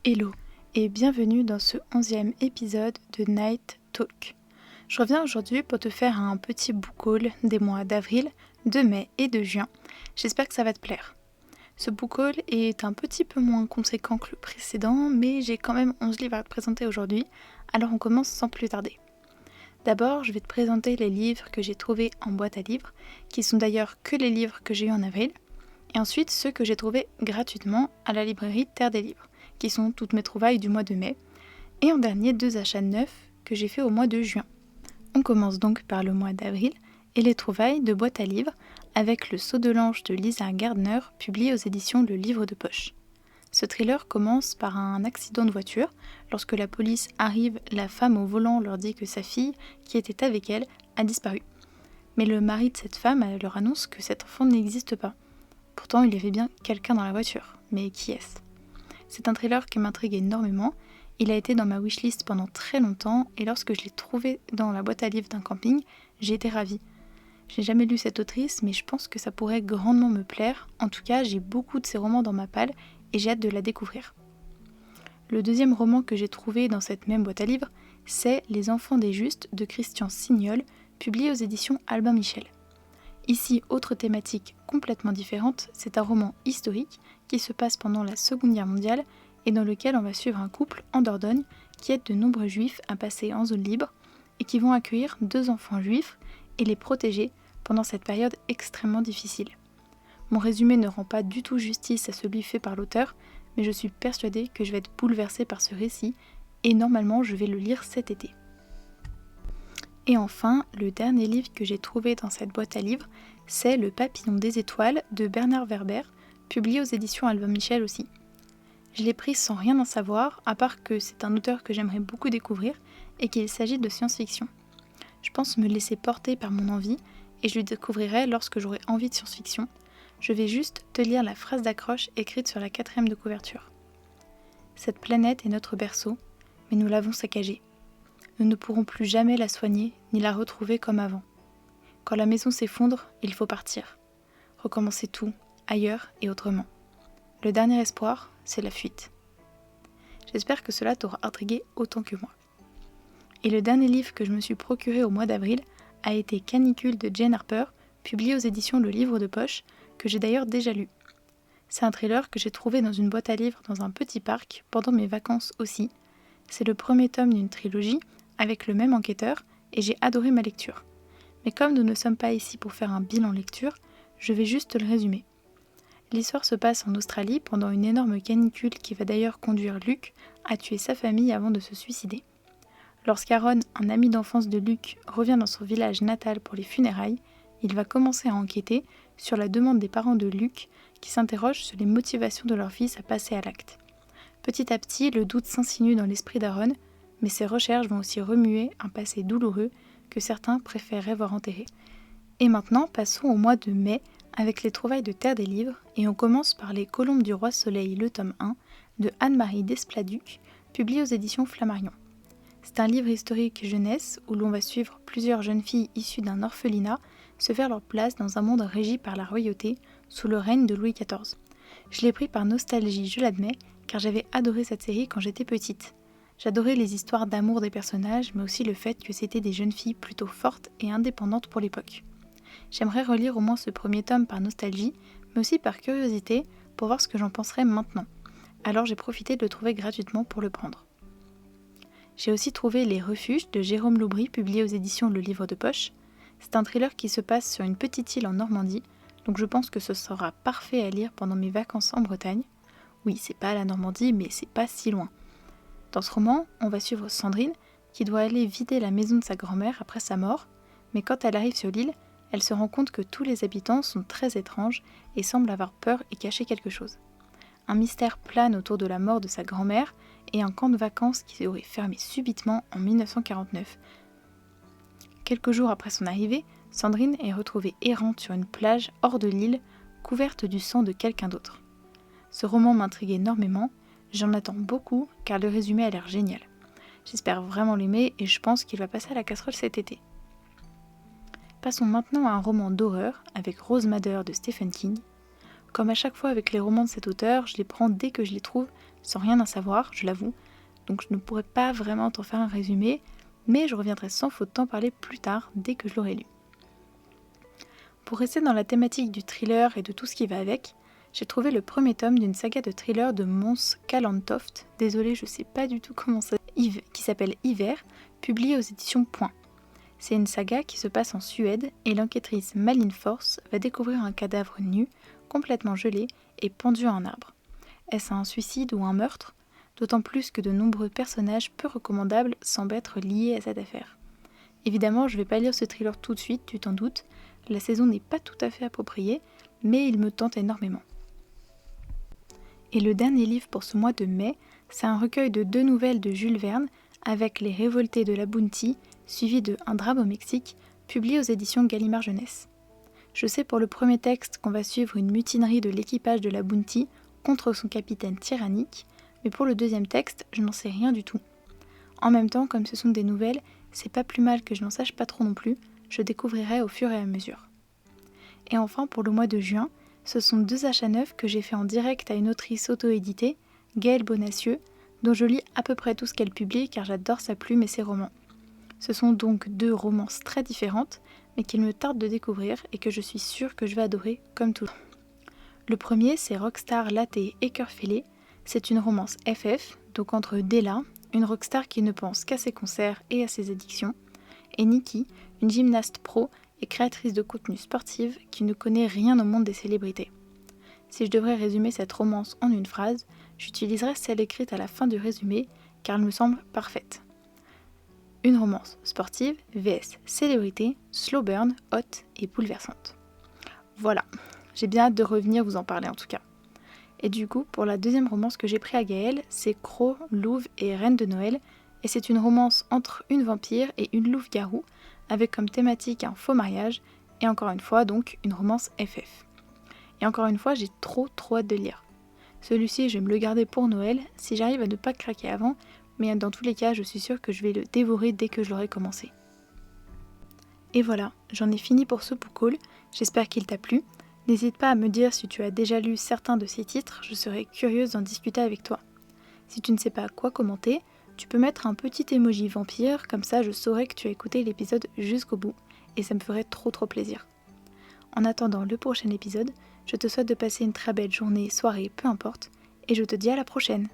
Hello et bienvenue dans ce 11e épisode de Night Talk. Je reviens aujourd'hui pour te faire un petit book haul des mois d'avril, de mai et de juin. J'espère que ça va te plaire. Ce book haul est un petit peu moins conséquent que le précédent, mais j'ai quand même 11 livres à te présenter aujourd'hui, alors on commence sans plus tarder. D'abord, je vais te présenter les livres que j'ai trouvés en boîte à livres, qui sont d'ailleurs que les livres que j'ai eus en avril, et ensuite ceux que j'ai trouvés gratuitement à la librairie Terre des Livres, qui sont toutes mes trouvailles du mois de mai, et en dernier 2 achats neufs que j'ai fait au mois de juin. On commence donc par le mois d'avril et les trouvailles de boîte à livres avec Le Saut de l'Ange de Lisa Gardner, publié aux éditions Le Livre de Poche. Ce thriller commence par un accident de voiture. Lorsque la police arrive, la femme au volant leur dit que sa fille, qui était avec elle, a disparu. Mais le mari de cette femme leur annonce que cet enfant n'existe pas. Pourtant, il y avait bien quelqu'un dans la voiture. Mais qui est-ce ? C'est un thriller qui m'intrigue énormément. Il a été dans ma wishlist pendant très longtemps et lorsque je l'ai trouvé dans la boîte à livres d'un camping, j'ai été ravie. J'ai jamais lu cette autrice, mais je pense que ça pourrait grandement me plaire. En tout cas, j'ai beaucoup de ses romans dans ma palle et j'ai hâte de la découvrir. Le deuxième roman que j'ai trouvé dans cette même boîte à livres, c'est Les Enfants des Justes de Christian Signol, publié aux éditions Albin Michel. Ici, autre thématique complètement différente, c'est un roman historique qui se passe pendant la Seconde Guerre mondiale et dans lequel on va suivre un couple en Dordogne qui aide de nombreux juifs à passer en zone libre et qui vont accueillir 2 enfants juifs et les protéger pendant cette période extrêmement difficile. Mon résumé ne rend pas du tout justice à celui fait par l'auteur, mais je suis persuadée que je vais être bouleversée par ce récit et normalement je vais le lire cet été. Et enfin, le dernier livre que j'ai trouvé dans cette boîte à livres, c'est Le Papillon des étoiles de Bernard Werber, publié aux éditions Albin Michel aussi. Je l'ai pris sans rien en savoir, à part que c'est un auteur que j'aimerais beaucoup découvrir et qu'il s'agit de science-fiction. Je pense me laisser porter par mon envie et je le découvrirai lorsque j'aurai envie de science-fiction. Je vais juste te lire la phrase d'accroche écrite sur la 4e de couverture. Cette planète est notre berceau, mais nous l'avons saccagée. Nous ne pourrons plus jamais la soigner ni la retrouver comme avant. Quand la maison s'effondre, il faut partir. Recommencer tout, ailleurs et autrement. Le dernier espoir, c'est la fuite. J'espère que cela t'aura intrigué autant que moi. Et le dernier livre que je me suis procuré au mois d'avril a été Canicule de Jane Harper, publié aux éditions Le Livre de Poche, que j'ai d'ailleurs déjà lu. C'est un thriller que j'ai trouvé dans une boîte à livres dans un petit parc pendant mes vacances aussi. C'est le premier tome d'une trilogie avec le même enquêteur et j'ai adoré ma lecture. Mais comme nous ne sommes pas ici pour faire un bilan lecture, je vais juste te le résumer. L'histoire se passe en Australie pendant une énorme canicule qui va d'ailleurs conduire Luke à tuer sa famille avant de se suicider. Lorsqu'Aaron, un ami d'enfance de Luke, revient dans son village natal pour les funérailles, il va commencer à enquêter sur la demande des parents de Luke qui s'interrogent sur les motivations de leur fils à passer à l'acte. Petit à petit, le doute s'insinue dans l'esprit d'Aaron, mais ses recherches vont aussi remuer un passé douloureux que certains préféreraient voir enterré. Et maintenant, passons au mois de mai avec les trouvailles de Terre des Livres, et on commence par Les Colombes du Roi Soleil, le tome 1, de Anne-Marie Despladuc, publié aux éditions Flammarion. C'est un livre historique jeunesse où l'on va suivre plusieurs jeunes filles issues d'un orphelinat se faire leur place dans un monde régi par la royauté sous le règne de Louis XIV. Je l'ai pris par nostalgie, je l'admets, car j'avais adoré cette série quand j'étais petite. J'adorais les histoires d'amour des personnages, mais aussi le fait que c'était des jeunes filles plutôt fortes et indépendantes pour l'époque. J'aimerais relire au moins ce premier tome par nostalgie, mais aussi par curiosité pour voir ce que j'en penserais maintenant. Alors j'ai profité de le trouver gratuitement pour le prendre. J'ai aussi trouvé Les Refuges de Jérôme Loubry, publié aux éditions Le Livre de Poche. C'est un thriller qui se passe sur une petite île en Normandie, donc je pense que ce sera parfait à lire pendant mes vacances en Bretagne. Oui, c'est pas la Normandie, mais c'est pas si loin. Dans ce roman, on va suivre Sandrine, qui doit aller vider la maison de sa grand-mère après sa mort, mais quand elle arrive sur l'île, elle se rend compte que tous les habitants sont très étranges et semblent avoir peur et cacher quelque chose. Un mystère plane autour de la mort de sa grand-mère et un camp de vacances qui aurait fermé subitement en 1949. Quelques jours après son arrivée, Sandrine est retrouvée errante sur une plage hors de l'île, couverte du sang de quelqu'un d'autre. Ce roman m'intrigue énormément, j'en attends beaucoup car le résumé a l'air génial. J'espère vraiment l'aimer et je pense qu'il va passer à la casserole cet été. Passons maintenant à un roman d'horreur avec Rose Madder de Stephen King. Comme à chaque fois avec les romans de cet auteur, je les prends dès que je les trouve sans rien en savoir, je l'avoue, donc je ne pourrais pas vraiment t'en faire un résumé, mais je reviendrai sans faute t'en parler plus tard, dès que je l'aurai lu. Pour rester dans la thématique du thriller et de tout ce qui va avec, j'ai trouvé le premier tome d'une saga de thriller de Mons Kallentoft, désolée je sais pas du tout comment ça qui s'appelle Hiver, publié aux éditions Point. C'est une saga qui se passe en Suède et l'enquêtrice Malin Force va découvrir un cadavre nu, complètement gelé et pendu à un arbre. Est-ce un suicide ou un meurtre ? D'autant plus que de nombreux personnages peu recommandables semblent être liés à cette affaire. Évidemment, je ne vais pas lire ce thriller tout de suite, tu t'en doutes, la saison n'est pas tout à fait appropriée, mais il me tente énormément. Et le dernier livre pour ce mois de mai, c'est un recueil de 2 nouvelles de Jules Verne avec Les Révoltés de la Bounty, suivi de Un drame au Mexique, publié aux éditions Gallimard Jeunesse. Je sais pour le premier texte qu'on va suivre une mutinerie de l'équipage de la Bounty contre son capitaine tyrannique, mais pour le deuxième texte, je n'en sais rien du tout. En même temps, comme ce sont des nouvelles, c'est pas plus mal que je n'en sache pas trop non plus, je découvrirai au fur et à mesure. Et enfin, pour le mois de juin, ce sont 2 achats neufs que j'ai fait en direct à une autrice auto-éditée, Gaëlle Bonacieux, dont je lis à peu près tout ce qu'elle publie car j'adore sa plume et ses romans. Ce sont donc 2 romances très différentes, mais qu'il me tarde de découvrir et que je suis sûre que je vais adorer comme toujours. Le premier, c'est Rockstar Latte et Cœur Fêlé. C'est une romance FF, donc entre Della, une rockstar qui ne pense qu'à ses concerts et à ses addictions, et Nikki, une gymnaste pro et créatrice de contenu sportive qui ne connaît rien au monde des célébrités. Si je devrais résumer cette romance en une phrase, j'utiliserais celle écrite à la fin du résumé, car elle me semble parfaite. Une romance sportive, vs célébrité, slow burn, hot et bouleversante. Voilà, j'ai bien hâte de revenir vous en parler en tout cas. Et du coup, pour la deuxième romance que j'ai pris à Gaëlle, c'est Croc, Louve et Reine de Noël, et c'est une romance entre une vampire et une louve-garou, avec comme thématique un faux mariage, et encore une fois donc une romance FF. Et encore une fois, j'ai trop hâte de lire. Celui-ci, je vais me le garder pour Noël, si j'arrive à ne pas craquer avant, mais dans tous les cas, je suis sûre que je vais le dévorer dès que je l'aurai commencé. Et voilà, j'en ai fini pour ce book haul, j'espère qu'il t'a plu. N'hésite pas à me dire si tu as déjà lu certains de ces titres, je serais curieuse d'en discuter avec toi. Si tu ne sais pas quoi commenter, tu peux mettre un petit emoji vampire, comme ça je saurai que tu as écouté l'épisode jusqu'au bout, et ça me ferait trop plaisir. En attendant le prochain épisode, je te souhaite de passer une très belle journée, soirée, peu importe, et je te dis à la prochaine.